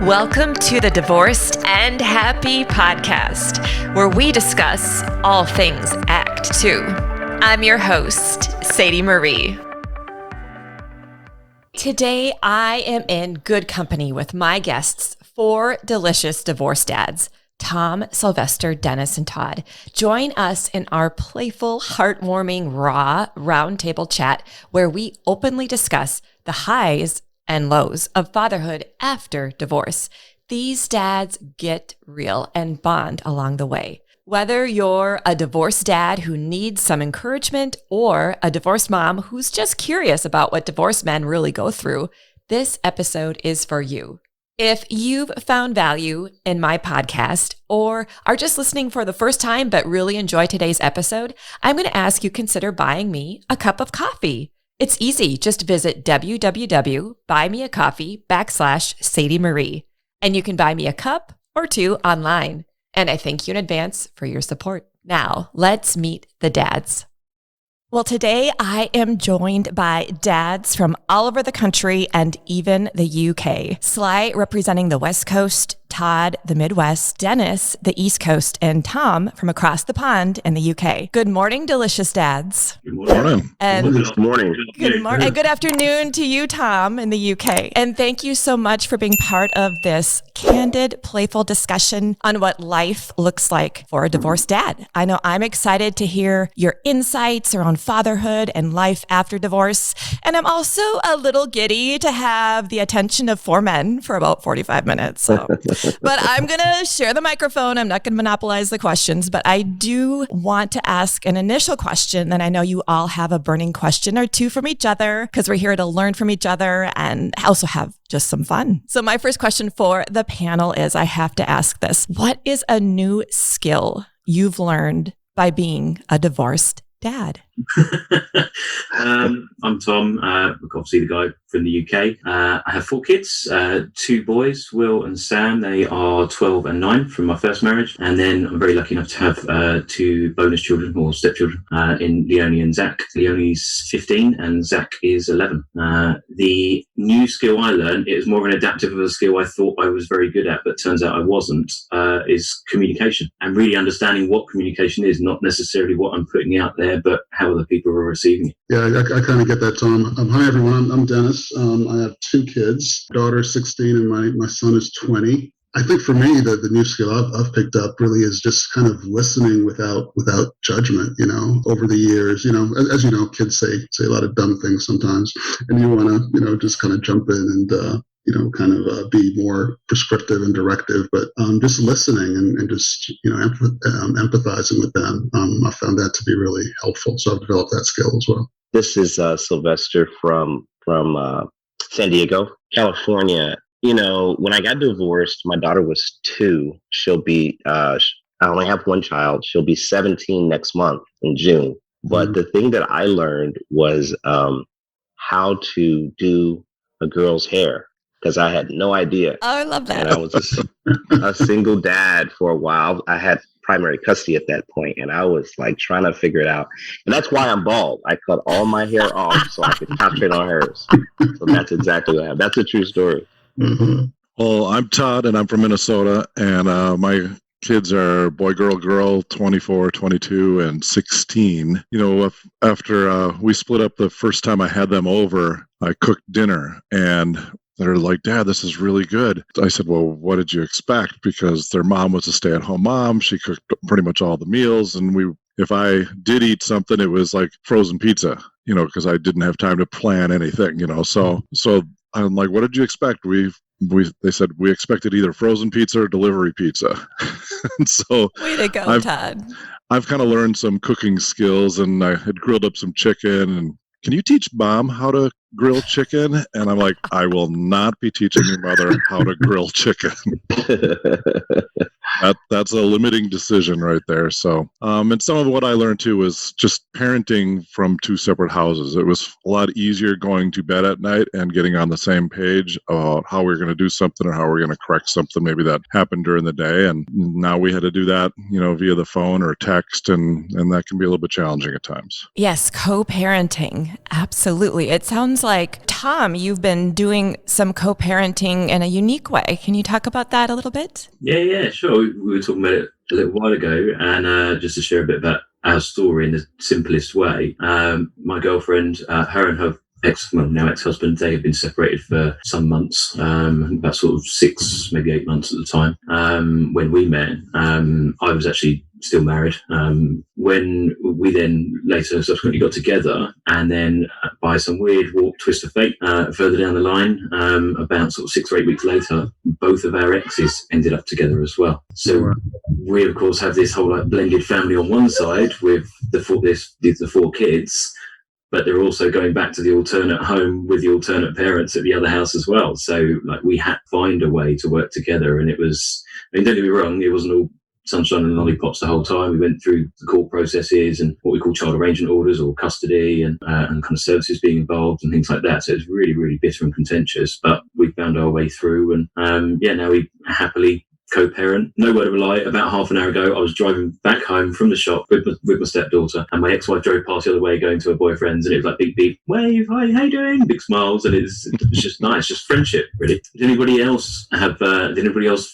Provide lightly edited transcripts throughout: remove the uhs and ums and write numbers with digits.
Welcome to the Divorced and Happy podcast, where we discuss all things Act 2. I'm your host, Sadie Marie. Today, I am in good company with my guests, four delicious divorce dads, Tom, Sylvester, Dennis, and Todd. Join us in our playful, heartwarming, raw roundtable chat where we openly discuss the highs and lows of fatherhood after divorce. These dads get real and bond along the way. Whether you're a divorced dad who needs some encouragement or a divorced mom who's just curious about what divorced men really go through, this episode is for you. If you've found value in my podcast or are just listening for the first time but really enjoy today's episode, I'm going to ask you consider buying me a cup of coffee. It's easy. Just visit www.buymeacoffee.com/Sadie Marie, and you can buy me a cup or two online. And I thank you in advance for your support. Now, let's meet the dads. Well, today I am joined by dads from all over the country and even the UK. Sly representing the West Coast, Todd, the Midwest, Dennis, the East Coast, and Tom from across the pond in the UK. Good morning, delicious dads. Good morning. And good morning. Good morning. And good afternoon to you, Tom, in the UK. And thank you so much for being part of this candid, playful discussion on what life looks like for a divorced dad. I know I'm excited to hear your insights around fatherhood and life after divorce. And I'm also a little giddy to have the attention of four men for about 45 minutes. So. But I'm going to share the microphone. I'm not going to monopolize the questions, but I do want to ask an initial question. And I know you all have a burning question or two from each other because we're here to learn from each other and also have just some fun. So my first question for the panel is, I have to ask this. What is a new skill you've learned by being a divorced dad? I'm Tom, obviously the guy from the UK. I have four kids, two boys, Will and Sam. They are 12 and 9 from my first marriage. And then I'm very lucky enough to have two bonus children or stepchildren in Leonie and Zach. Leonie's 15 and Zach is 11. The new skill I learned, it was more of an adaptive of a skill I thought I was very good at, but turns out I wasn't, is communication. And really understanding what communication is, not necessarily what I'm putting out there, but how other people are receiving it. Yeah, I kind of get that, Tom. Hi, everyone. I'm Dennis. I have two kids. Daughter's 16 and my son is 20. I think for me, the new skill I've picked up really is just kind of listening without judgment, over the years. As you know, kids say a lot of dumb things sometimes, and you want to, just kind of jump in and, be more prescriptive and directive, but just listening and just, empathizing with them. I found that to be really helpful. So I've developed that skill as well. This is Sylvester from San Diego, California. When I got divorced, my daughter was 2. She'll be, I only have one child. She'll be 17 next month in June. But the thing that I learned was how to do a girl's hair, because I had no idea. Oh, I love that. And I was a single dad for a while. I had primary custody at that point, and I was like trying to figure it out. And that's why I'm bald. I cut all my hair off so I could concentrate on hers. So that's exactly what happened. That's a true story. Mm-hmm. Well, I'm Todd, and I'm from Minnesota, and my kids are boy, girl, 24, 22, and 16. After we split up the first time I had them over, I cooked dinner, and they're like, "Dad, this is really good." I said, "Well, what did you expect?" Because their mom was a stay-at-home mom. She cooked pretty much all the meals, and if I did eat something, it was like frozen pizza, because I didn't have time to plan anything, So I'm like, "What did you expect?" They said we expected either frozen pizza or delivery pizza. And so way to go, Todd. I've kind of learned some cooking skills, and I had grilled up some chicken. And can you teach Mom how to grill chicken? And I'm like, I will not be teaching your mother how to grill chicken. That's a limiting decision right there. So, and some of what I learned too was just parenting from two separate houses. It was a lot easier going to bed at night and getting on the same page about how we're going to do something or how we're going to correct something maybe that happened during the day. And now we had to do that, via the phone or text, and that can be a little bit challenging at times. Yes, co-parenting. Absolutely. It sounds sounds like, Tom, you've been doing some co-parenting in a unique way. Can you talk about that a little bit? Yeah, sure. We were talking about it a little while ago, and just to share a bit about our story in the simplest way. My girlfriend, her and her now ex-husband, they had been separated for some months, about sort of 6, maybe 8 months at the time. When we met, I was actually still married. When we then later subsequently got together, and then by some weird twist of fate, further down the line, about sort of 6 or 8 weeks later, both of our exes ended up together as well. So we of course have this whole like blended family on one side with the 4 kids, but they're also going back to the alternate home with the alternate parents at the other house as well. So like we had to find a way to work together, and it was, I mean, don't get me wrong, it wasn't all sunshine and lollipops the whole time. We went through the court processes and what we call child arrangement orders or custody and kind of services being involved and things like that. So it was really, really bitter and contentious, but we found our way through, and now we happily co-parent. No word of a lie, about half an hour ago, I was driving back home from the shop with my stepdaughter, and my ex-wife drove past the other way going to her boyfriend's, and it was like beep, beep, wave, hi, how you doing? Big smiles, and it's just nice, just friendship, really. Did anybody else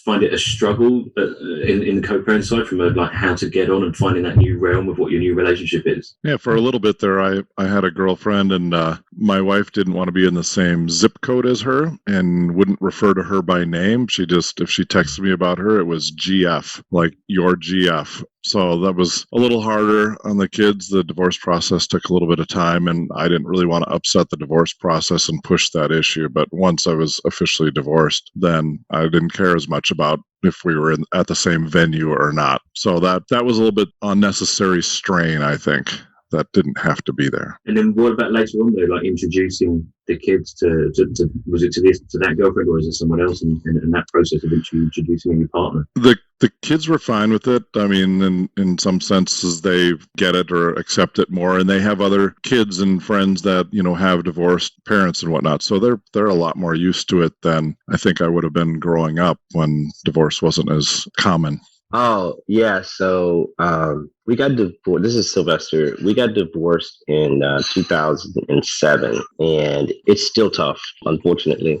find it a struggle in the co-parent side from like how to get on and finding that new realm of what your new relationship is? Yeah, for a little bit there, I had a girlfriend, and my wife didn't want to be in the same zip code as her and wouldn't refer to her by name. She just, if she texted me about her, it was GF, like your GF. So that was a little harder on the kids. The divorce process took a little bit of time, and I didn't really want to upset the divorce process and push that issue. But once I was officially divorced, then I didn't care as much about if we were at the same venue or not. So that was a little bit unnecessary strain, I think. That didn't have to be there. And then what about later on though, like introducing the kids to was it to that girlfriend, or is it someone else in that process of introducing a new partner? The kids were fine with it. I mean, in some senses, they get it or accept it more, and they have other kids and friends that, have divorced parents and whatnot. So they're a lot more used to it than I think I would have been growing up when divorce wasn't as common. Oh, yeah. So we got divorced. This is Sylvester. We got divorced in 2007, and it's still tough, unfortunately.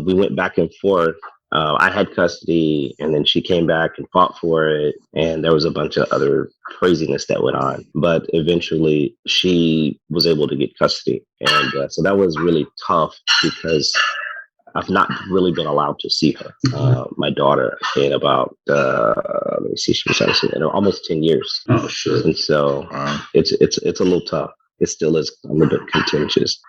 We went back and forth. I had custody, and then she came back and fought for it, and there was a bunch of other craziness that went on. But eventually, she was able to get custody, and so that was really tough because I've not really been allowed to see her, my daughter, in about, she was almost 10 years. Oh, shit. And so it's a little tough. It still is a little bit contentious.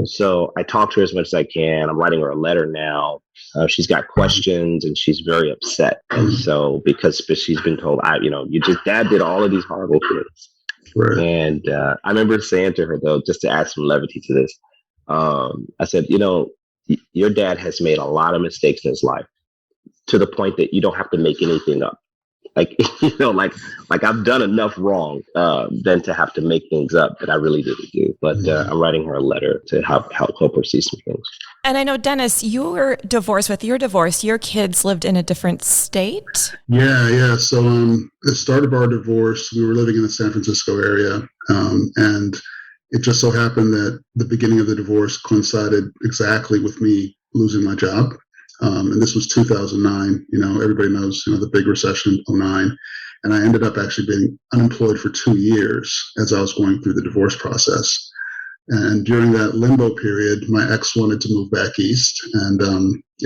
So I talk to her as much as I can. I'm writing her a letter now. She's got questions, and she's very upset. And so because she's been told, dad did all of these horrible things. Right. And I remember saying to her, though, just to add some levity to this, I said, your dad has made a lot of mistakes in his life to the point that you don't have to make anything up. Like, like I've done enough wrong than to have to make things up that I really didn't do. But I'm writing her a letter to help her see some things. And I know, Dennis, you were divorced. With your divorce, your kids lived in a different state? Yeah. So the start of our divorce, we were living in the San Francisco area, and it just so happened that the beginning of the divorce coincided exactly with me losing my job. And this was 2009. Everybody knows, the big recession, 2009. And I ended up actually being unemployed for 2 years as I was going through the divorce process. And during that limbo period, my ex wanted to move back east. And,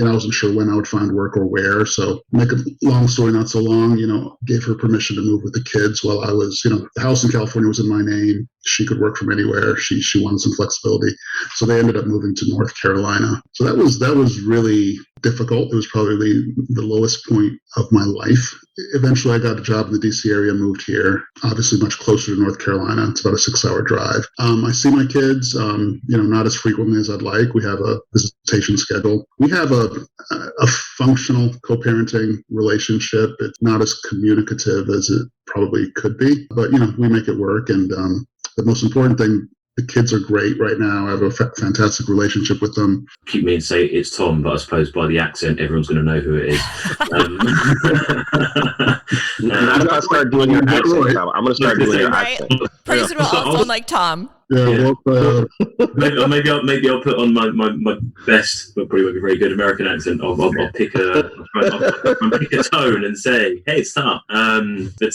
I wasn't sure when I would find work or where. So make a long story not so long, gave her permission to move with the kids while I was, the house in California was in my name. She could work from anywhere. She wanted some flexibility. So they ended up moving to North Carolina. So that was really difficult. It was probably the lowest point of my life. Eventually I got a job in the DC area, moved here, obviously much closer to North Carolina. It's about a 6-hour drive. I see my kids, not as frequently as I'd like. We have a visitation schedule. We have a functional co-parenting relationship. It's not as communicative as it probably could be, but we make it work. And the most important thing, the kids are great right now. I have a fantastic relationship with them. Keep me and say it's Tom, but I suppose by the accent, everyone's going to know who it is. Not if I start doing your accent, Tom. I'm going to start doing your accent. Praise will all sound like Tom. Yeah, well, maybe I'll put on my best, but probably won't be very good American accent. I'll pick a tone and say, "Hey, it's Tom." But I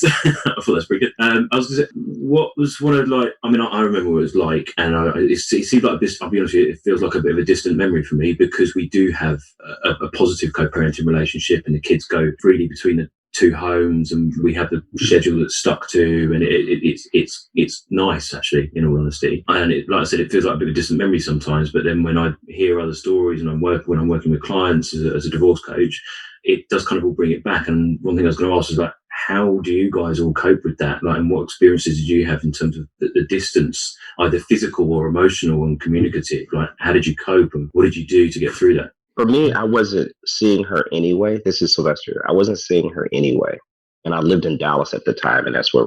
thought that's pretty good. I was gonna say, what was one of like? I mean, I remember what it was like, and it seemed like this. I'll be honest with you, it feels like a bit of a distant memory for me because we do have a positive co-parenting relationship, and the kids go freely between the two homes, and we have the schedule that's stuck to, and it's nice actually, in all honesty. And like I said, it feels like a bit of a distant memory sometimes. But then when I hear other stories, and when I'm working with clients as a divorce coach, it does kind of all bring it back. And one thing I was going to ask is like, how do you guys all cope with that? Like, and what experiences did you have in terms of the distance, either physical or emotional and communicative? Like, how did you cope, and what did you do to get through that? For me, I wasn't seeing her anyway. This is Sylvester. I wasn't seeing her anyway. And I lived in Dallas at the time, and that's where,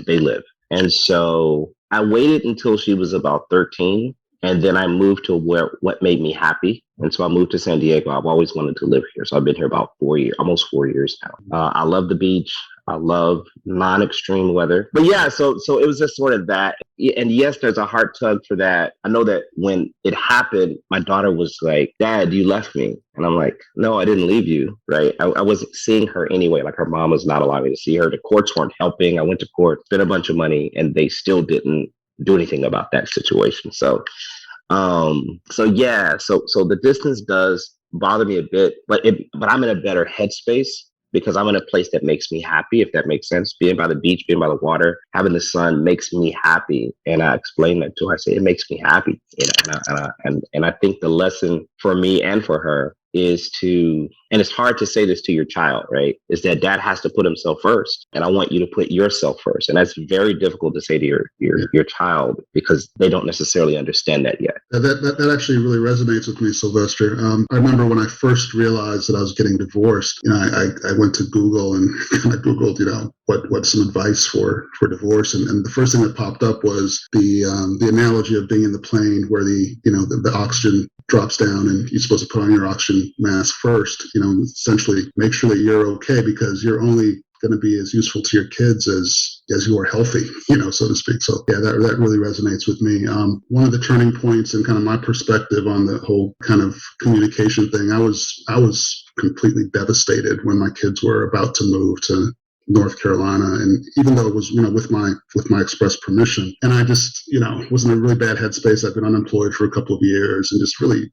they live. And so I waited until she was about 13. And then I moved to what made me happy. And so I moved to San Diego. I've always wanted to live here. So I've been here about 4 years, almost 4 years now. I love the beach. I love non-extreme weather. But yeah, so it was just sort of that. And yes, there's a heart tug for that. I know that when it happened, my daughter was like, "Dad, you left me." And I'm like, "No, I didn't leave you." Right. I wasn't seeing her anyway. Like, her mom was not allowing me to see her. The courts weren't helping. I went to court, spent a bunch of money, and they still didn't do anything about that situation. So the distance does bother me a bit, but I'm in a better headspace because I'm in a place that makes me happy, if that makes sense. Being by the beach, being by the water, having the sun makes me happy. And I explain that to her. I say, it makes me happy. And I think the lesson for me and for her is to, and it's hard to say this to your child, right? Is that dad has to put himself first. And I want you to put yourself first. And that's very difficult to say to your child because they don't necessarily understand that yet. That actually really resonates with me, Sylvester. I remember when I first realized that I was getting divorced, I went to Google and I Googled, what's some advice for divorce. And the first thing that popped up was the analogy of being in the plane where the oxygen drops down and you're supposed to put on your oxygen mask first, essentially make sure that you're okay because you're only going to be as useful to your kids as you are healthy, so to speak. So yeah, that really resonates with me. One of the turning points and kind of my perspective on the whole kind of communication thing, I was completely devastated when my kids were about to move to North Carolina, and even though it was with my express permission, and I just was in a really bad headspace. I've been unemployed for a couple of years and just really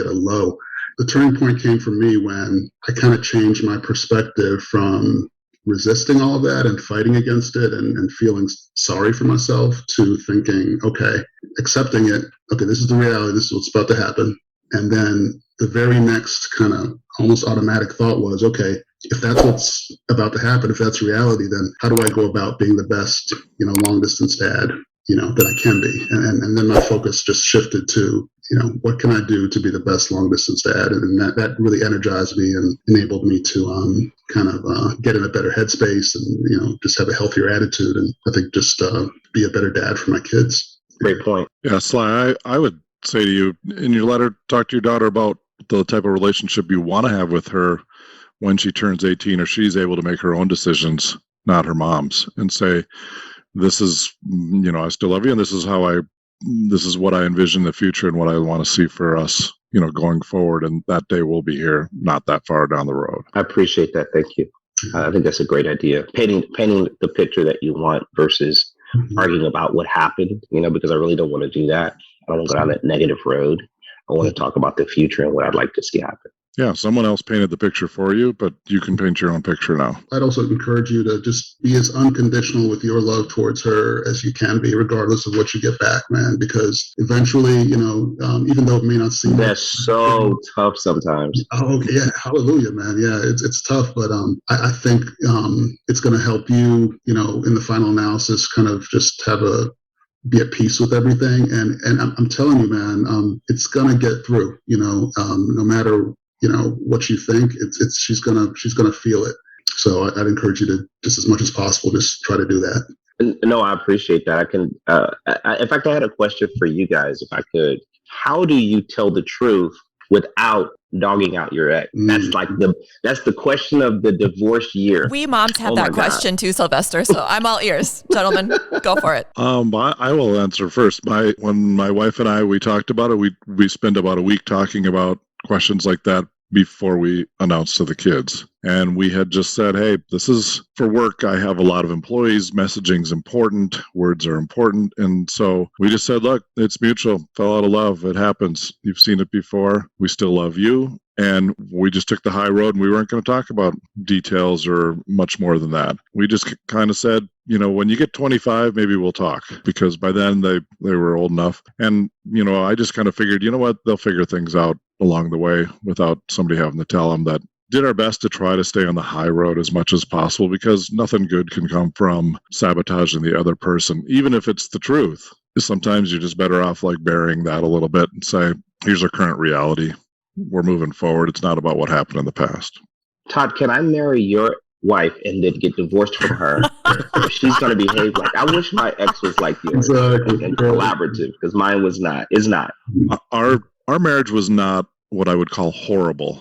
at a low. The turning point came for me when I kind of changed my perspective from resisting all of that and fighting against it and feeling sorry for myself to thinking, okay, accepting it, okay, this is the reality, this is what's about to happen. And then the very next kind of almost automatic thought was, okay, if that's what's about to happen, if that's reality, then how do I go about being the best, long distance dad, that I can be? And then my focus just shifted to, what can I do to be the best long distance dad? And that really energized me and enabled me to kind of get in a better headspace and, just have a healthier attitude. And I think just be a better dad for my kids. Great point. Yeah, Sly, I would say to you in your letter, talk to your daughter about the type of relationship you want to have with her when she turns 18 or she's able to make her own decisions, not her mom's, and say, this is, I still love you, and this is what I envision the future and what I want to see for us, going forward. And that day will be here, not that far down the road. I appreciate that. Thank you. I think that's a great idea. Painting the picture that you want versus arguing about what happened, because I really don't want to do that. I don't want to go down that negative road. I want to talk about the future and what I'd like to see happen. Yeah, someone else painted the picture for you, but you can paint your own picture now. I'd also encourage you to just be as unconditional with your love towards her as you can be, regardless of what you get back, man. Because eventually, even though it may not seem that's so tough sometimes. Oh, okay, yeah, hallelujah, man. Yeah, it's tough, but I think it's going to help you, in the final analysis, kind of just be at peace with everything. And I'm telling you, man, it's going to get through. No matter what you think, she's gonna feel it. So I'd encourage you to, just as much as possible, just try to do that. No, I appreciate that. I can, in fact, I had a question for you guys, if I could. How do you tell the truth without dogging out your ex? That's the question of the divorce year. We moms have that question too, Sylvester. So I'm all ears, gentlemen. Go for it. I will answer first. When my wife and we talked about it, we spent about a week talking about questions like that before we announced to the kids. And we had just said, hey, this is for work. I have a lot of employees. Messaging's important. Words are important. And so we just said, look, it's mutual. Fell out of love. It happens. You've seen it before. We still love you. And we just took the high road, and we weren't going to talk about details or much more than that. We just kind of said, when you get 25, maybe we'll talk, because by then they were old enough. And, I just kind of figured, what, they'll figure things out along the way without somebody having to tell them. That did our best to try to stay on the high road as much as possible, because nothing good can come from sabotaging the other person, even if it's the truth. Sometimes you're just better off burying that a little bit and say, here's our current reality. We're moving forward. It's not about what happened in the past. Todd, can I marry your wife and then get divorced from her? She's going to behave I wish my ex was like yours and collaborative, because mine was not. Is not. Our marriage was not what I would call horrible,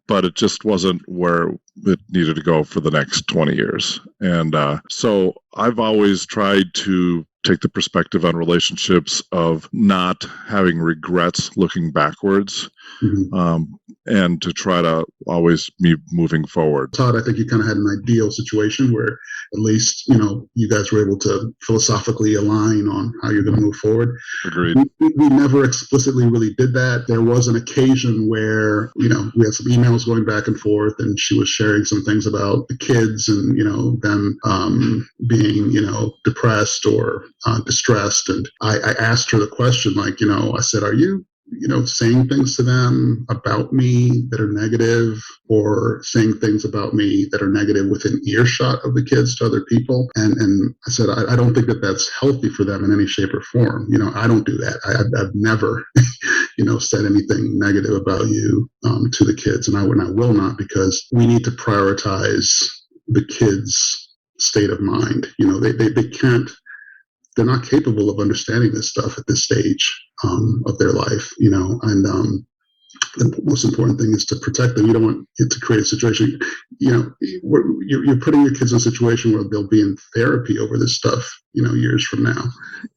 but it just wasn't where it needed to go for the next 20 years. And so I've always tried to take the perspective on relationships of not having regrets looking backwards, and to try to always be moving forward. Todd, I think you kind of had an ideal situation where at least, you guys were able to philosophically align on how you're going to move forward. Agreed. We never explicitly really did that. There was an occasion where, we had some emails going back and forth, and she was sharing some things about the kids and, them being, depressed or distressed. And I asked her the question, I said, are you, saying things to them about me that are negative, or saying things about me that are negative within earshot of the kids to other people? And I said, I don't think that that's healthy for them in any shape or form. I don't do that. I've never, said anything negative about you to the kids. And I will not, because we need to prioritize the kids' state of mind. They can't, they're not capable of understanding this stuff at this stage of their life, and the most important thing is to protect them. You don't want it to create a situation, you're putting your kids in a situation where they'll be in therapy over this stuff, years from now.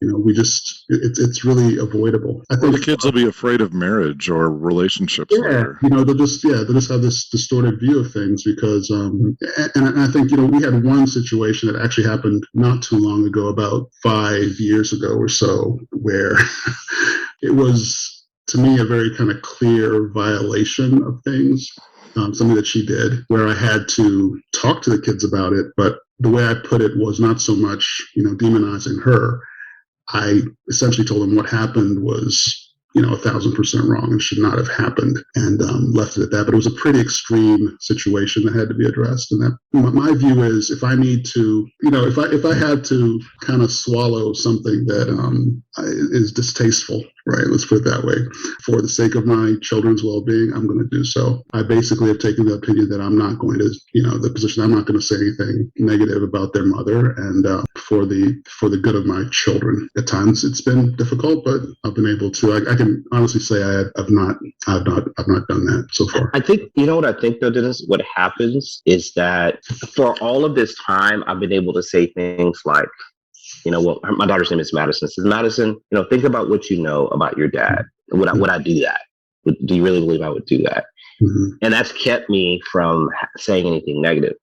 It's really avoidable. I think the kids will be afraid of marriage or relationships. Yeah, they'll just have this distorted view of things because, and I think, we had one situation that actually happened not too long ago, about 5 years ago or so, where it was, to me, a very kind of clear violation of things, something that she did, where I had to talk to the kids about it. But the way I put it was not so much, demonizing her. I essentially told them what happened was, 1,000% wrong and should not have happened, and left it at that. But it was a pretty extreme situation that had to be addressed. And that my view is, if I need to, if I had to kind of swallow something that is distasteful, right? Let's put it that way. For the sake of my children's well-being, I'm going to do so. I basically have taken the opinion that I'm not going to, the position, I'm not going to say anything negative about their mother, and for the good of my children. At times it's been difficult, but I've been able to. I can honestly say I've not done that so far. I think, what I think though, Dennis, what happens is that for all of this time, I've been able to say things like, my daughter's name is Madison. Says, Madison, think about what you know about your dad. Would I do that? Do you really believe I would do that? Mm-hmm. And that's kept me from saying anything negative.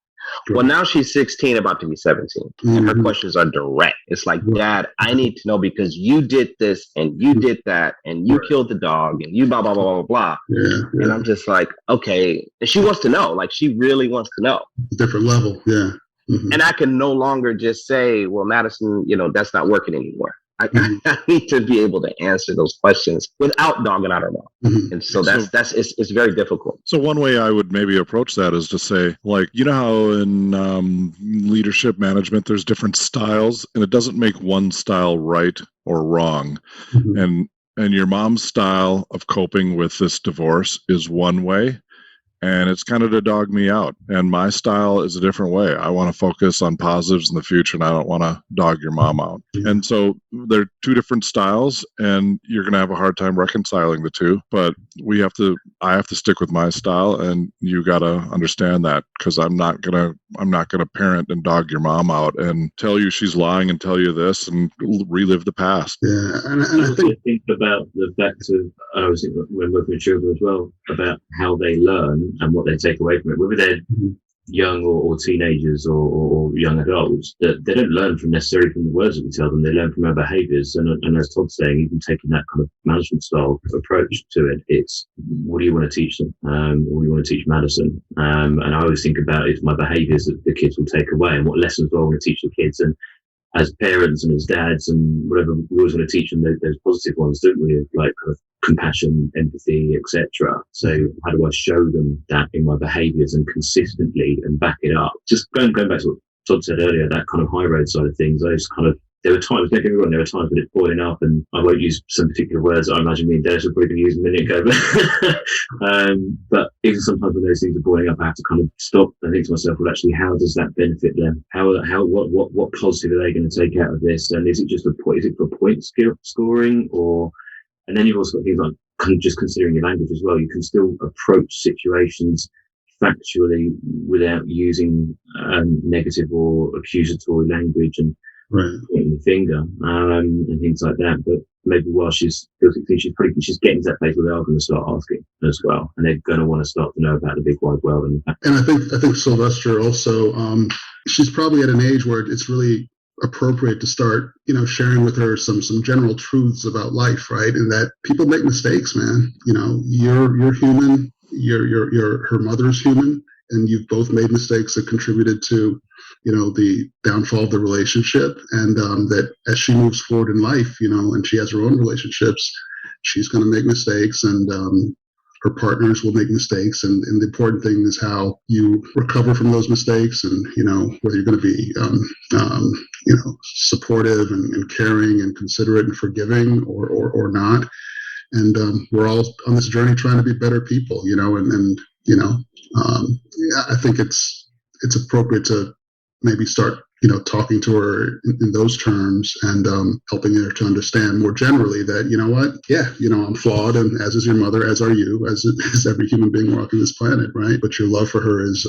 Sure. Well, now she's 16, about to be 17, and her questions are direct. It's like, Dad, I need to know because you did this and you did that and you killed the dog and you blah, blah, blah, blah, blah. Yeah. And I'm just like, okay. And she wants to know, she really wants to know. Different level. Yeah. Mm-hmm. And I can no longer just say, well, Madison, that's not working anymore. I need to be able to answer those questions without dogging out her mom. Mm-hmm. And so it's very difficult. So one way I would maybe approach that is to say, how in leadership management, there's different styles, and it doesn't make one style right or wrong. Mm-hmm. And your mom's style of coping with this divorce is one way, and it's kind of to dog me out. And my style is a different way. I want to focus on positives in the future, and I don't want to dog your mom out. And so they're two different styles, and you're going to have a hard time reconciling the two. But I have to stick with my style, and you got to understand that, because I'm not gonna parent and dog your mom out and tell you she's lying and tell you this and relive the past. Yeah, and I think about the fact of, I was thinking when working with children as well, about how they learn and what they take away from it, whether they're young or teenagers or young adults, that they don't learn from necessarily from the words that we tell them. They learn from our behaviours, and as Todd's saying, even taking that kind of management style approach to it, it's what do you want to teach them, or what do you want to teach Madison, and I always think about it's my behaviours that the kids will take away, and what lessons do I want to teach the kids. And as parents and as dads and whatever, we always want to teach them those positive ones, don't we? Like kind of compassion, empathy, etc. So how do I show them that in my behaviours and consistently and back it up? Just going back to what Todd said earlier, that kind of high road side of things, there were times, don't get me wrong, there were times when it's boiling up, and I won't use some particular words that I imagine me and Dennis were probably going to use a minute ago, but even sometimes when those things are boiling up, I have to kind of stop and think to myself, well, actually, how does that benefit them? What positive are they going to take out of this? And is it just is it for point scoring, and then you've also got things like just considering your language as well. You can still approach situations factually without using negative or accusatory language and pointing the finger and things like that. But maybe while she's getting to that place where they are going to start asking as well, and they're going to want to start to know about the big wide world. And I think Sylvester also, she's probably at an age where it's really appropriate to start, sharing with her some general truths about life, right? And that people make mistakes, man. You're human. Her mother's human, and you've both made mistakes that contributed to the downfall of the relationship, and that as she moves forward in life, and she has her own relationships, she's going to make mistakes, and her partners will make mistakes, and the important thing is how you recover from those mistakes, and whether you're going to be supportive and caring and considerate and forgiving or not. And we're all on this journey trying to be better people, I think it's appropriate to maybe start, talking to her in those terms, and helping her to understand more generally that, I'm flawed, and as is your mother, as are you, as is every human being walking this planet, right? But your love for her is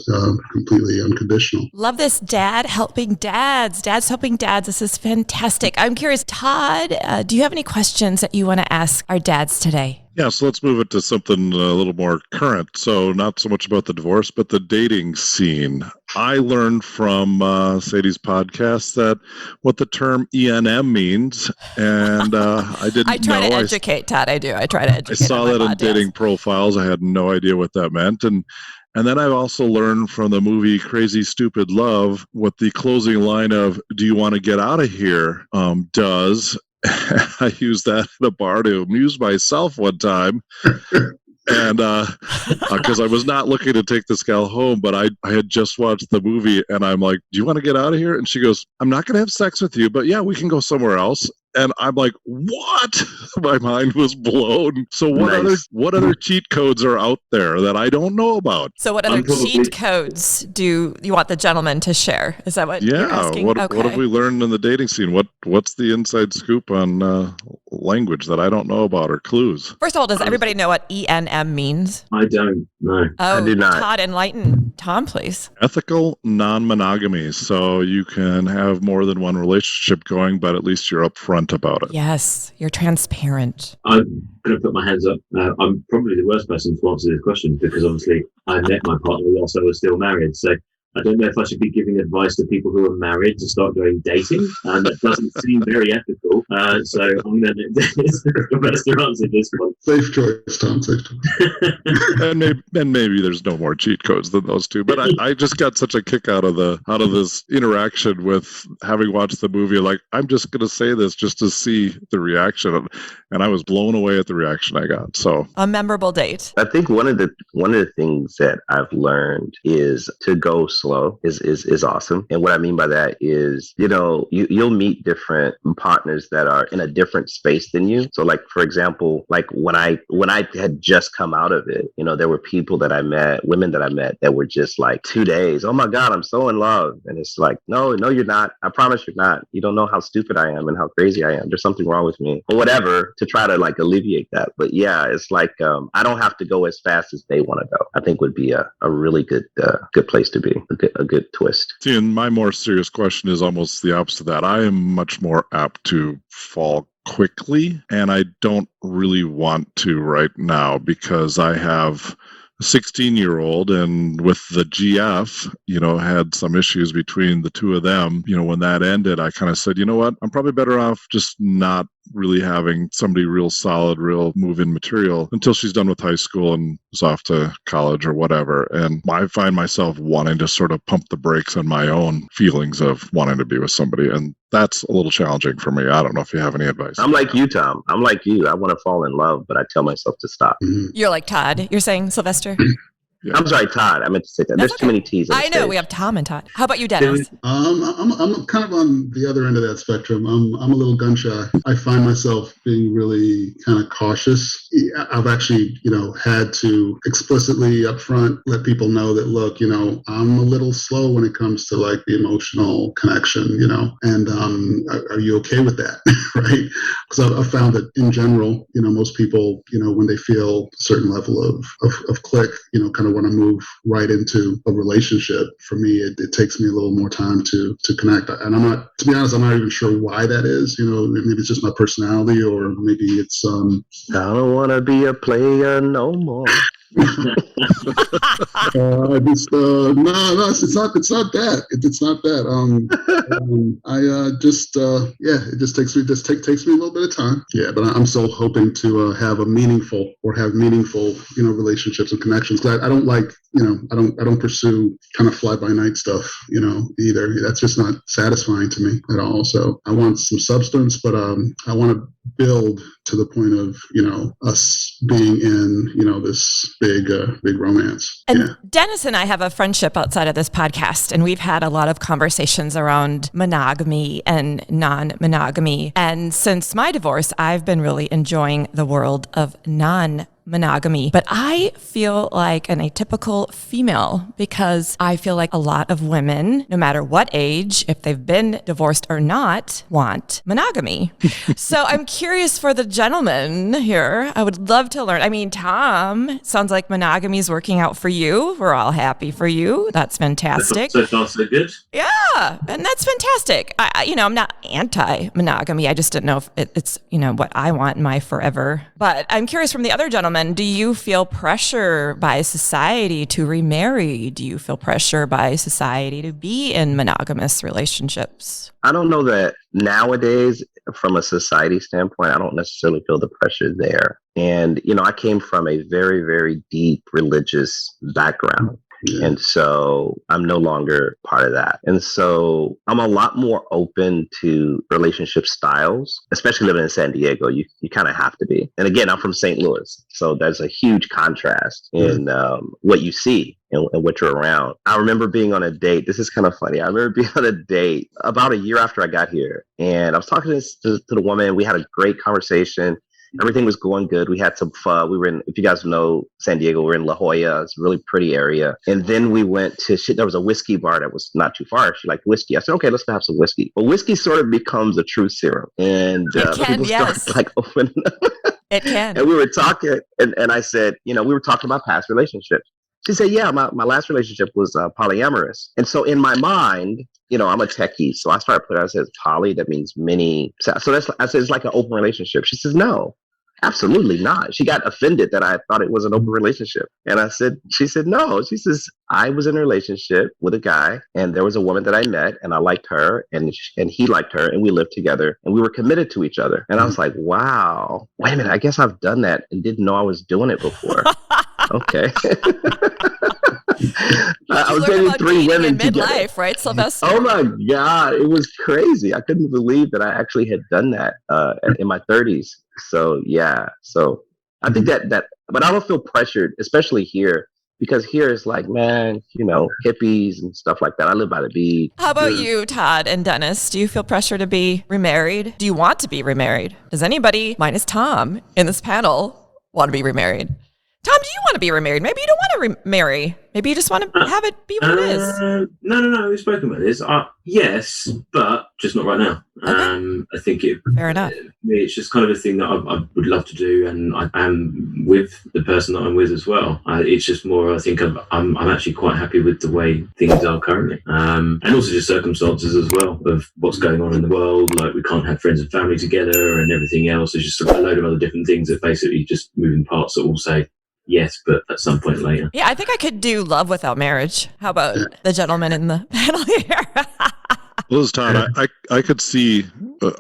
completely unconditional. Love this, dads helping dads. This is fantastic. I'm curious, Todd, do you have any questions that you want to ask our dads today? Yeah, so let's move it to something a little more current. So not so much about the divorce, but the dating scene. I learned from Sadie's podcast that what the term ENM means, and I didn't know. I try to educate, Todd. I do. I try to educate. I saw that in dating profiles. I had no idea what that meant. And then I've also learned from the movie Crazy Stupid Love what the closing line of "Do you want to get out of here?" does. I used that in a bar to amuse myself one time. And because I was not looking to take this gal home, but I had just watched the movie, and I'm like, do you want to get out of here? And she goes, I'm not going to have sex with you, but yeah, we can go somewhere else. And I'm like, what? My mind was blown. So what other cheat codes are out there that I don't know about? So what other cheat codes do you want the gentleman to share? Is that what you're asking? What have we learned in the dating scene? What's the inside scoop on language that I don't know about, or clues? First of all, does everybody know what ENM means? I don't know. Oh, I do not. Todd, enlighten Tom, please. Ethical non-monogamy. So you can have more than one relationship going, but at least you're upfront about it. Yes, you're transparent. I'm going to put my hands up. I'm probably the worst person to answer this question, because obviously I met my partner whilst I was still married. So I don't know if I should be giving advice to people who are married to start going dating. That doesn't seem very ethical. So I'm going to Dennis the best to answer this one. Safe choice, Tom. Safe choice. and maybe there's no more cheat codes than those two. But I just got such a kick out of this interaction with having watched the movie. Like, I'm just going to say this just to see the reaction, and I was blown away at the reaction I got. So a memorable date. I think one of the things that I've learned is to go slow is awesome. And what I mean by that is, you'll meet different partners that are in a different space than you. So like, for example, like when I had just come out of it, there were people that I met, women that I met that were just like 2 days. Oh my God, I'm so in love. And it's like, no, you're not. I promise you're not. You don't know how stupid I am and how crazy I am. There's something wrong with me or whatever, to try to like alleviate that. But yeah, it's like, I don't have to go as fast as they want to go. I think would be a really good place to be, a good twist. See, and my more serious question is almost the opposite of that. I am much more apt to fall quickly, and I don't really want to right now because I have a 16-year-old, and with the GF, had some issues between the two of them. When that ended, I kind of said, you know what, I'm probably better off just not really having somebody real solid, real move-in material until she's done with high school and is off to college or whatever. And I find myself wanting to sort of pump the brakes on my own feelings of wanting to be with somebody. And that's a little challenging for me. I don't know if you have any advice. I'm like you, Tom. I'm like you. I want to fall in love, but I tell myself to stop. You're like Todd. You're saying, Sylvester? Yeah. I'm sorry, Todd. I meant to say that. There's too many T's. I know. We have Tom and Todd. How about you, Dennis? I'm kind of on the other end of that spectrum. I'm a little gun shy. I find myself being really kind of cautious. I've actually, had to explicitly up front let people know that, look, I'm a little slow when it comes to like the emotional connection, and are you okay with that? Right? Because I've found that in general, most people, when they feel a certain level of click, kind of want to move right into a relationship. For me, it takes me a little more time to connect. And to be honest, I'm not even sure why that is. Maybe it's just my personality, or maybe it's I don't want to be a player no more. No, it's not that. It's not that. It just takes me a little bit of time. Yeah, but I'm still hoping to have meaningful relationships and connections. 'Cause I don't like, I don't pursue kind of fly by night stuff, either. That's just not satisfying to me at all. So I want some substance, but I want to build to the point of, us being in, this big romance. And Dennis and I have a friendship outside of this podcast, and we've had a lot of conversations around monogamy and non-monogamy. And since my divorce, I've been really enjoying the world of non-monogamy. But I feel like an atypical female because I feel like a lot of women, no matter what age, if they've been divorced or not, want monogamy. So I'm curious for the gentleman here. I would love to learn. I mean, Tom, sounds like monogamy is working out for you. We're all happy for you. That's fantastic. So far, so good. Yeah, and that's fantastic. I'm not anti-monogamy. I just didn't know if it's, what I want in my forever. But I'm curious from the other gentleman, do you feel pressure by society to remarry? Do you feel pressure by society to be in monogamous relationships? I don't know that nowadays, from a society standpoint, I don't necessarily feel the pressure there. And, I came from a very, very deep religious background. Yeah. And so I'm no longer part of that. And so I'm a lot more open to relationship styles, especially living in San Diego. You kind of have to be. And again, I'm from St. Louis. So there's a huge contrast in what you see and what you're around. I remember being on a date. This is kind of funny. I remember being on a date about a year after I got here. And I was talking to the woman. We had a great conversation. Everything was going good. We had some fun. We were in, if you guys know San Diego, we're in La Jolla. It's a really pretty area. And then we went to, there was a whiskey bar that was not too far. She liked whiskey. I said, okay, let's have some whiskey. But whiskey sort of becomes a truth serum. And people start like opening up. It can. And we were talking, and I said, we were talking about past relationships. She said, yeah, my last relationship was polyamorous. And so in my mind, I'm a techie. So I started putting, I said, poly, that means many. So I said, it's like an open relationship. She says, no. Absolutely not. She got offended that I thought it was an open relationship. And she said, no. She says, I was in a relationship with a guy, and there was a woman that I met, and I liked her, and he liked her, and we lived together, and we were committed to each other. And I was like, wow, wait a minute. I guess I've done that and didn't know I was doing it before. Okay. I was dating 3 women in midlife, right, Sylvester? Oh my God, it was crazy. I couldn't believe that I actually had done that in my 30s. So yeah, so I think that, but I don't feel pressured, especially here, Because here it's like, man, hippies and stuff like that. I live by the beach. How about you, Todd and Dennis? Do you feel pressure to be remarried? Do you want to be remarried? Does anybody, minus Tom, in this panel want to be remarried? Tom, do you want to be remarried? Maybe you don't want to remarry. Maybe you just want to have it be what it is. No. We've spoken about this. Yes, but just not right now. Okay. I think Fair enough. It's just kind of a thing that I would love to do, and I am with the person that I'm with as well. It's just more. I think I'm actually quite happy with the way things are currently, and also just circumstances as well of what's going on in the world. Like we can't have friends and family together, and everything else. There's just a load of other different things that basically just moving parts that will say yes, but at some point later. Yeah, I think I could do love without marriage. How about the gentleman in the panel here? Well, this is Todd. I could see,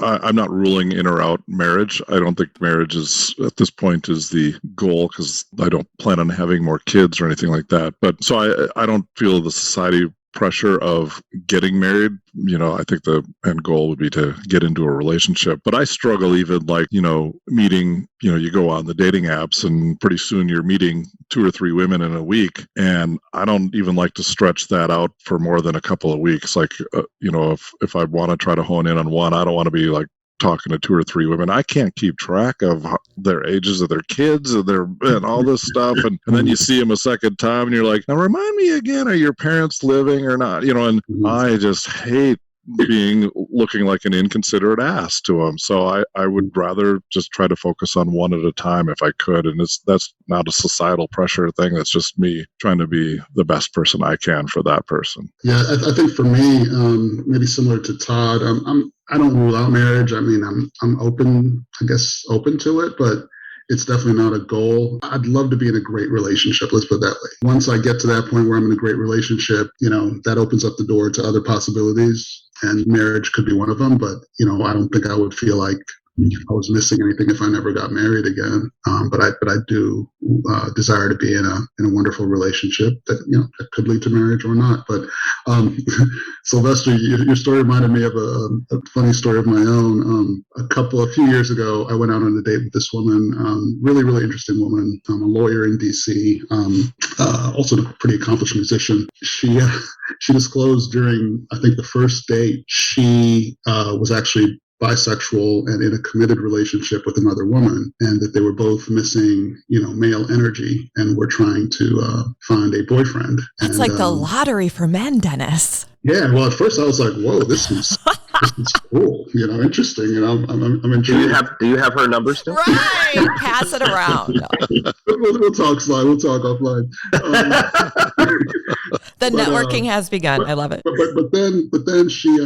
I'm not ruling in or out marriage. I don't think marriage is, at this point, is the goal because I don't plan on having more kids or anything like that. But so I don't feel the society pressure of getting married. I think the end goal would be to get into a relationship. But I struggle even meeting, you go on the dating apps and pretty soon you're meeting 2 or 3 women in a week. And I don't even like to stretch that out for more than a couple of weeks. Like, if I want to try to hone in on one, I don't want to be like talking to 2 or 3 women. I can't keep track of their ages of their kids and all this stuff. And then you see them a second time and you're like, now remind me again, are your parents living or not? And I just hate looking like an inconsiderate ass to them. So I would rather just try to focus on one at a time if I could. And that's not a societal pressure thing. That's just me trying to be the best person I can for that person. Yeah, I think for me, maybe similar to Todd, I don't rule out marriage. I mean, I'm open to it, but it's definitely not a goal. I'd love to be in a great relationship. Let's put it that way. Once I get to that point where I'm in a great relationship, that opens up the door to other possibilities, and marriage could be one of them. But, I don't think I would feel like I was missing anything if I never got married again. But I do desire to be in a wonderful relationship that could lead to marriage or not. But Sylvester, your story reminded me of a funny story of my own. A few years ago, I went out on a date with this woman, really, really interesting woman, a lawyer in DC, also a pretty accomplished musician. She disclosed during, I think, the first date, she was actually bisexual and in a committed relationship with another woman, and that they were both missing, male energy and were trying to find a boyfriend. It's like the lottery for men, Dennis. Yeah, well, at first I was like, "Whoa, this is cool, interesting." And I'm intrigued. Do you have her number still? Right, pass it around. We'll talk slide. We'll talk offline. The networking has begun. I love it. But then she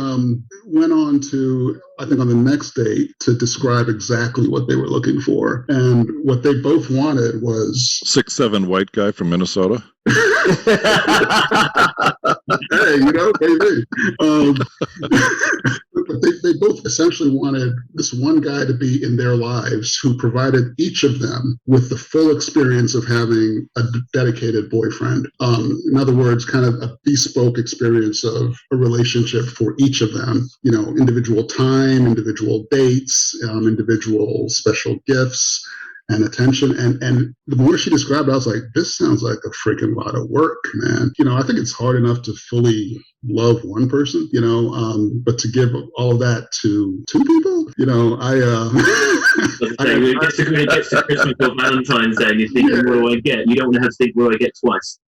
went on to, I think, on the next date to describe exactly what they were looking for, and what they both wanted was 6'7" white guy from Minnesota. Hey, baby. But they both essentially wanted this one guy to be in their lives who provided each of them with the full experience of having a dedicated boyfriend. In other words, kind of a bespoke experience of a relationship for each of them. Individual time, individual dates, individual special gifts and attention. And the more she described it, I was like, this sounds like a freaking lot of work, man. I think it's hard enough to fully love one person, but to give all of that to 2 people, When it gets to Christmas or Valentine's Day and you're thinking, what do I get? You don't want to have to think, what do I get twice?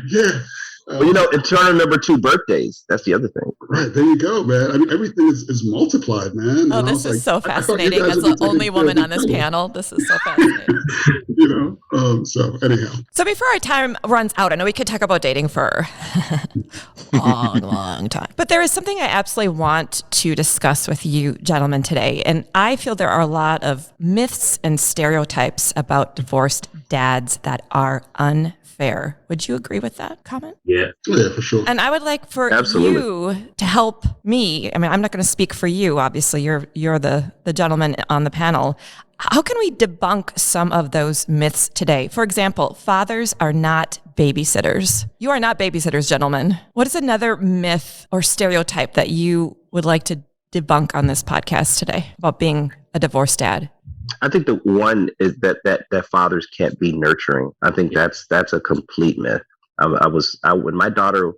Yeah. And trying to remember 2 birthdays. That's the other thing. Right. There you go, man. I mean, everything is multiplied, man. Oh, this is so fascinating. As the only woman on this panel, this is so fascinating. So anyhow. So before our time runs out, I know we could talk about dating for a long time. But there is something I absolutely want to discuss with you gentlemen today. And I feel there are a lot of myths and stereotypes about divorced dads that are unfair. Would you agree with that comment? Yeah, for sure. And I would like for you to help me. I mean, I'm not going to speak for you. Obviously, you're the gentleman on the panel. How can we debunk some of those myths today? For example, fathers are not babysitters. You are not babysitters, gentlemen. What is another myth or stereotype that you would like to debunk on this podcast today about being a divorced dad? I think the one is that fathers can't be nurturing. I think that's a complete myth. When my daughter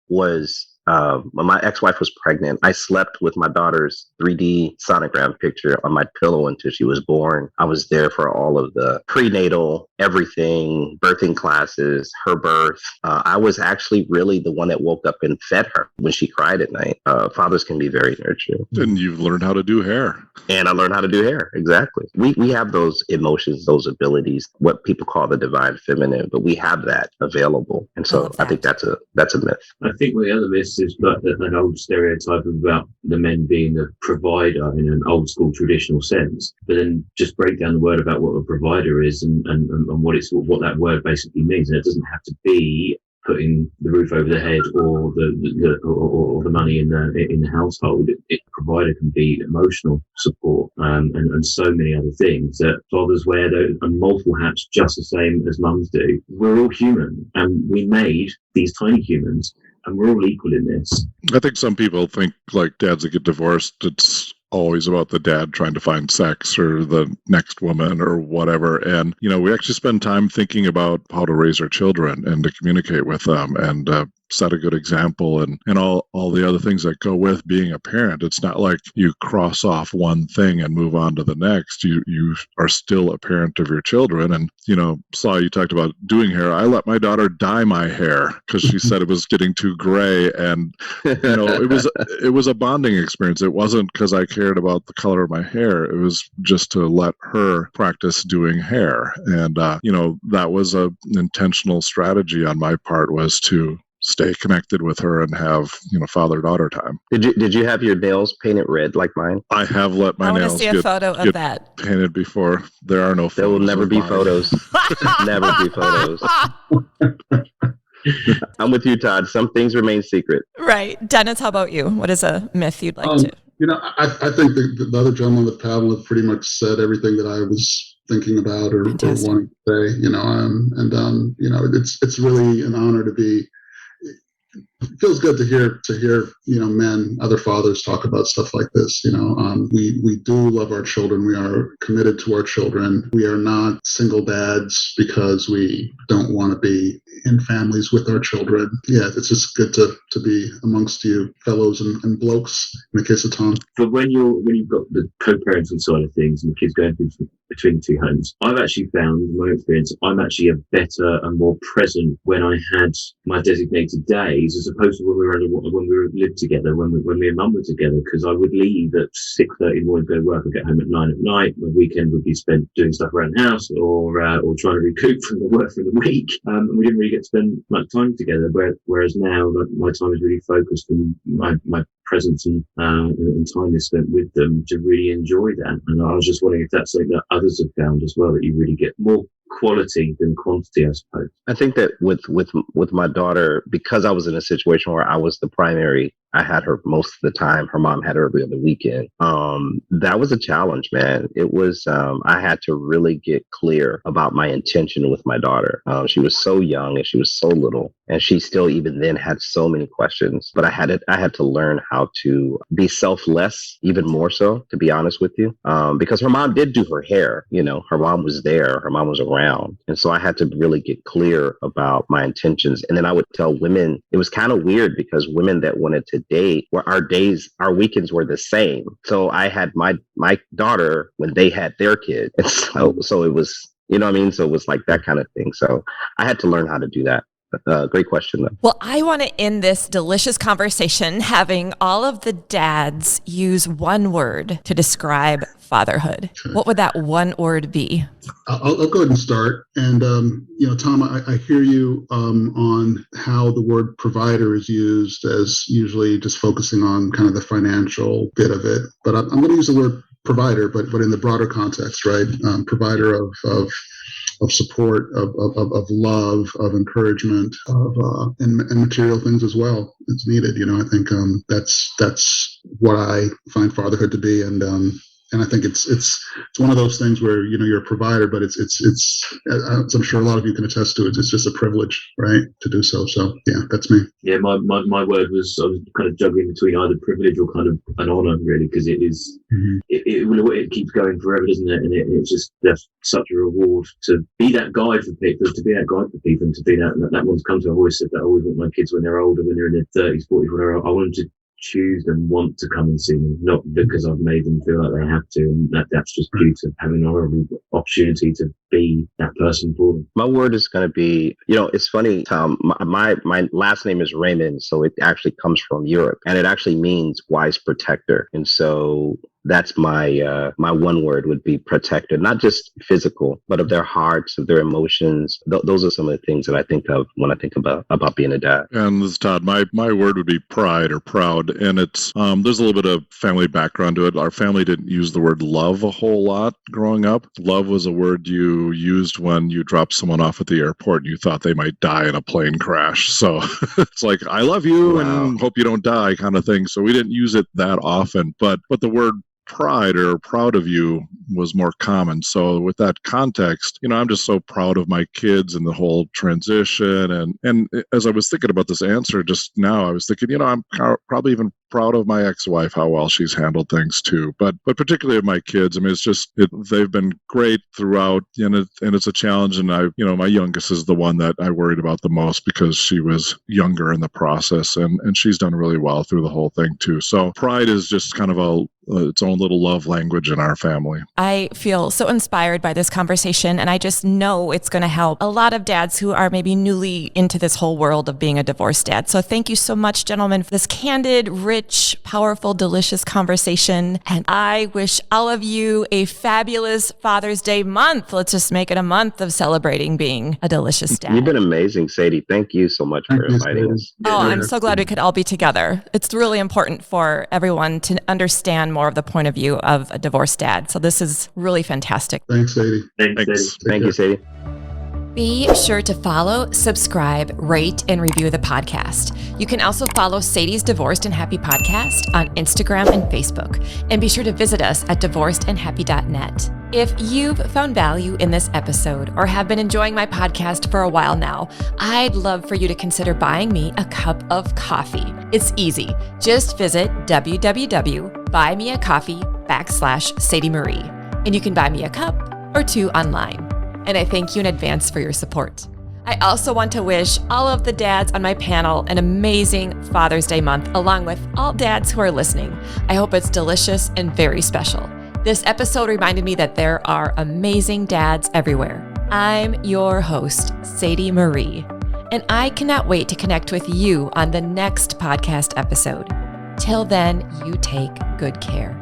was when my ex-wife was pregnant, I slept with my daughter's 3D sonogram picture on my pillow until she was born. I was there for all of the prenatal, everything, birthing classes, her birth. I was actually really the one that woke up and fed her when she cried at night. Fathers can be very nurturing. And you've learned how to do hair. And I learned how to do hair. Exactly. We have those emotions, those abilities, what people call the divine feminine, but we have that available. And so I think that's a myth. I think one of the other myths is like an old stereotype about the men being the provider in an old school traditional sense, but then just break down the word about what a provider is and what that word basically means. And it doesn't have to be putting the roof over the head or the money in the household. A provider can be emotional support and so many other things that fathers wear those multiple hats just the same as mums do. We're all human, and we made these tiny humans, and we're all equal in this. I think some people think like dads that get divorced, it's always about the dad trying to find sex or the next woman or whatever. And, we actually spend time thinking about how to raise our children and to communicate with them and set a good example and all the other things that go with being a parent. It's not like you cross off one thing and move on to the next. You are still a parent of your children. And, Saw, you talked about doing hair. I let my daughter dye my hair because she said it was getting too gray. And, it was a bonding experience. It wasn't because I cared about the color of my hair. It was just to let her practice doing hair. And, that was an intentional strategy on my part, was to stay connected with her and have, father-daughter time. Did you have your nails painted red like mine? I have let my nails see a photo of that painted before. There are no photos. There will never be photos. Never be photos. I'm with you, Todd. Some things remain secret. Right. Dennis, how about you? What is a myth you'd like to? I think the other gentleman with Pamela pretty much said everything that I was thinking about or wanting to say. It's really an honor to be. It feels good to hear men, other fathers talk about stuff like this. We do love our children. We are committed to our children. We are not single dads because we don't want to be in families with our children. Yeah, it's just good to be amongst you fellows and blokes in the case of Tom. But when you've got the co-parenting side of things and the kids going between the two homes, I've actually found, in my experience, I'm actually a better and more present when I had my designated days as opposed to when we lived together, when me and Mum were together, because I would leave at 6:30 in the morning, go to work, and get home at 9 at night. My weekend would be spent doing stuff around the house or trying to recoup from the work for the week. And we didn't really get to spend much time together. Whereas now, my time is really focused, and my presence and time is spent with them to really enjoy that. And I was just wondering if that's something that others have found as well, that you really get more quality than quantity, I suppose. I think that with my daughter, because I was in a situation where I was the primary, I had her most of the time. Her mom had her every other weekend. That was a challenge, man. It was, I had to really get clear about my intention with my daughter. She was so young and she was so little, and she still even then had so many questions, but I had to learn how to be selfless, even more so, to be honest with you. Because her mom did do her hair, her mom was there, her mom was around. And so I had to really get clear about my intentions. And then I would tell women, it was kind of weird because women that wanted to date, where our weekends were the same. So I had my daughter when they had their kid. And so it was, so it was like that kind of thing. So I had to learn how to do that. Great question, though. Well, I want to end this delicious conversation having all of the dads use one word to describe fatherhood. Okay. What would that one word be? I'll go ahead and start. And, Tom, I hear you on how the word provider is used as usually just focusing on kind of the financial bit of it. But I'm going to use the word provider, but in the broader context, right? Provider of support, of love, of encouragement, and material things as well. It's needed. I think that's what I find fatherhood to be, and And I think it's one of those things where, you're a provider, but it's as I'm sure a lot of you can attest to it. It's just a privilege, right, to do so. So yeah, that's me. Yeah, my word was, I was kind of juggling between either privilege or kind of an honor, really, because it is, it keeps going forever, doesn't it? And it's just, that's such a reward to be that guy for people, and to be that one's come to. I've always said that I always want my kids when they're older, when they're in their 30s, 40s, whatever, I want them to choose and want to come and see me, not because I've made them feel like they have to, and that's just due to having an honorable opportunity to be that person for them. My word is going to be, it's funny, Tom, my last name is Raymond, so it actually comes from Europe, and it actually means wise protector. And so that's my one word would be protector, not just physical, but of their hearts, of their emotions. Those are some of the things that I think of when I think about being a dad. And this is Todd. My word would be pride or proud. And it's there's a little bit of family background to it. Our family didn't use the word love a whole lot growing up. Love was a word you used when you dropped someone off at the airport and you thought they might die in a plane crash. So it's like, I love you and hope you don't die kind of thing. So we didn't use it that often. But the word pride or proud of you was more common. So with that context, I'm just so proud of my kids and the whole transition. And as I was thinking about this answer just now, I was thinking, I'm probably even proud of my ex-wife, how well she's handled things too. But particularly of my kids, I mean, they've been great throughout, and it's a challenge. And my youngest is the one that I worried about the most because she was younger in the process, and she's done really well through the whole thing too. So pride is just kind of its own little love language in our family. I feel so inspired by this conversation, and I just know it's going to help a lot of dads who are maybe newly into this whole world of being a divorced dad. So thank you so much, gentlemen, for this candid, rich, powerful, delicious conversation. And I wish all of you a fabulous Father's Day month. Let's just make it a month of celebrating being a delicious dad. You've been amazing, Sadie. Thank you so much for inviting us. Oh, I'm so glad we could all be together. It's really important for everyone to understand more of the point of view of a divorced dad. So this is really fantastic. Thanks, Sadie. Thanks. Thank you, Sadie. Be sure to follow, subscribe, rate, and review the podcast. You can also follow Sadie's Divorced and Happy podcast on Instagram and Facebook. And be sure to visit us at divorcedandhappy.net. If you've found value in this episode or have been enjoying my podcast for a while now, I'd love for you to consider buying me a cup of coffee. It's easy. Just visit www.buymeacoffee.com/Sadie Marie. And you can buy me a cup or two online. And I thank you in advance for your support. I also want to wish all of the dads on my panel an amazing Father's Day month, along with all dads who are listening. I hope it's delicious and very special. This episode reminded me that there are amazing dads everywhere. I'm your host, Sadie Marie, and I cannot wait to connect with you on the next podcast episode. Till then, you take good care.